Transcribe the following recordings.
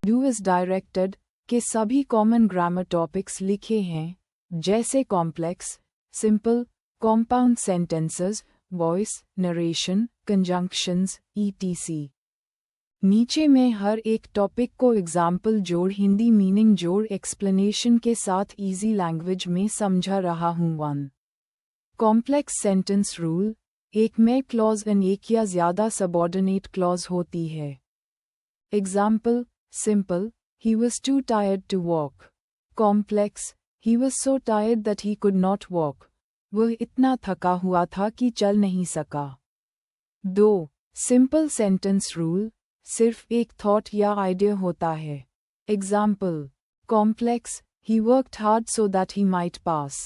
Do is directed के सभी common grammar topics लिखे हैं, जैसे complex, simple, compound sentences, voice, narration, conjunctions, etc. नीचे मैं हर एक टॉपिक को एग्जाम्पल जोड़ हिंदी मीनिंग जोड़ एक्सप्लेनेशन के साथ इजी लैंग्वेज में समझा रहा हूँ। 1. Complex sentence rule. एक में क्लॉज एंड एक या ज़्यादा सबऑर्डिनेट क्लॉज होती है। Example, simple, he was too tired to walk. Complex, he was so tired that he could not walk. वह इतना थका हुआ था कि चल नहीं सका। 2. Simple sentence rule. सिर्फ एक थॉट या आइडिया होता है। Example, complex, he worked hard so that he might pass.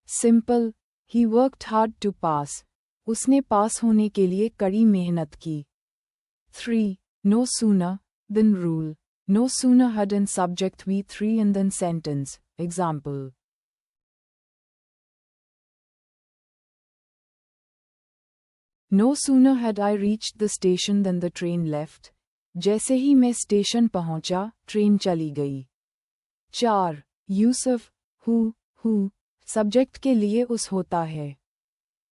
Simple, he worked hard to pass. उसने पास होने के लिए कड़ी मेहनत की। 3. No sooner than rule. No sooner had and subject V3 and then sentence. Example. No sooner had I reached the station than the train left. जैसे ही मैं station पहुंचा, ट्रेन चली गई। 4. Use of who सब्जेक्ट के लिए उस होता है।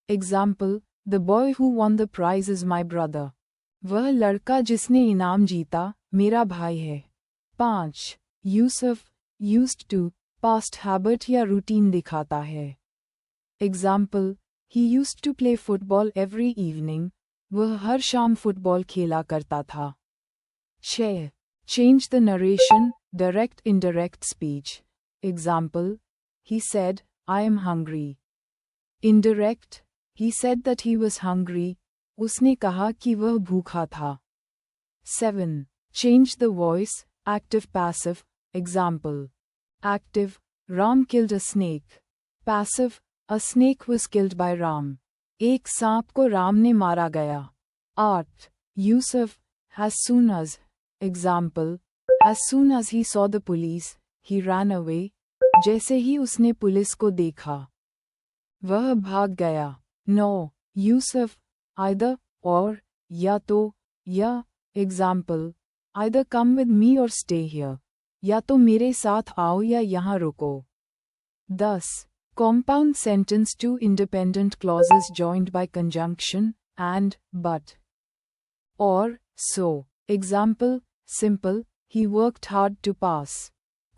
Example, the boy who won the prize is my brother. वह लड़का जिसने इनाम जीता, मेरा भाई है। 5. Use of used to past habit या रूटीन दिखाता है। Example, he used to play football every evening. वह हर शाम फुटबॉल खेला करता था। 6. Change the narration, direct indirect speech. Example, he said, I am hungry. Indirect, he said that he was hungry. उसने कहा कि वह भूखा था। 7. Change the voice, active passive. Example, active, Ram killed a snake. Passive, a snake was killed by Ram. एक सांप को राम ने मारा गया। 8. Use of as soon as. Example, as soon as he saw the police, he ran away. जैसे ही उसने police को देखा, वह भाग गया। 9. Use of either or या तो या। Example, either come with me or stay here. या तो मेरे साथ आओ या यहाँ रुको। 10. Compound sentence, two independent clauses joined by conjunction and but or so. Example, simple, he worked hard to pass.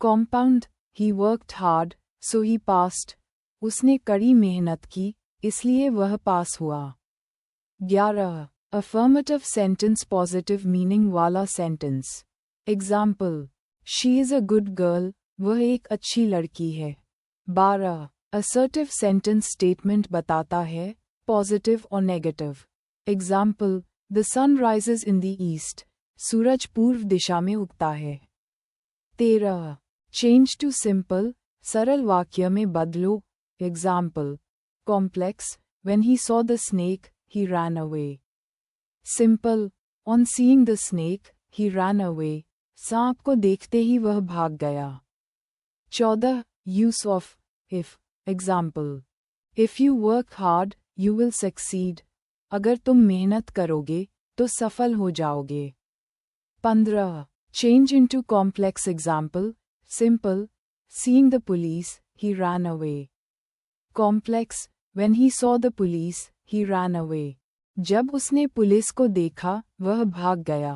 Compound, he worked hard, so he passed. उसने कड़ी मेहनत की, इसलिए वह पास हुआ। 11. Affirmative sentence, positive meaning वाला sentence. Example, she is a good girl, वह एक अच्छी लड़की है। 12. Assertive sentence statement बताता है, positive और negative. Example, the sun rises in the east. सूरज पूर्व दिशा में उगता है। 13. Change to simple, सरल वाक्य में बदलो। Example, complex, when he saw the snake, he ran away. Simple, on seeing the snake, he ran away. सांप को देखते ही वह भाग गया। 14. Use of if. Example, if you work hard, you will succeed. अगर तुम मेहनत करोगे, तो सफल हो जाओगे। 15. Change into complex example. Simple, seeing the police, he ran away. Complex, when he saw the police, he ran away. जब उसने पुलिस को देखा, वह भाग गया।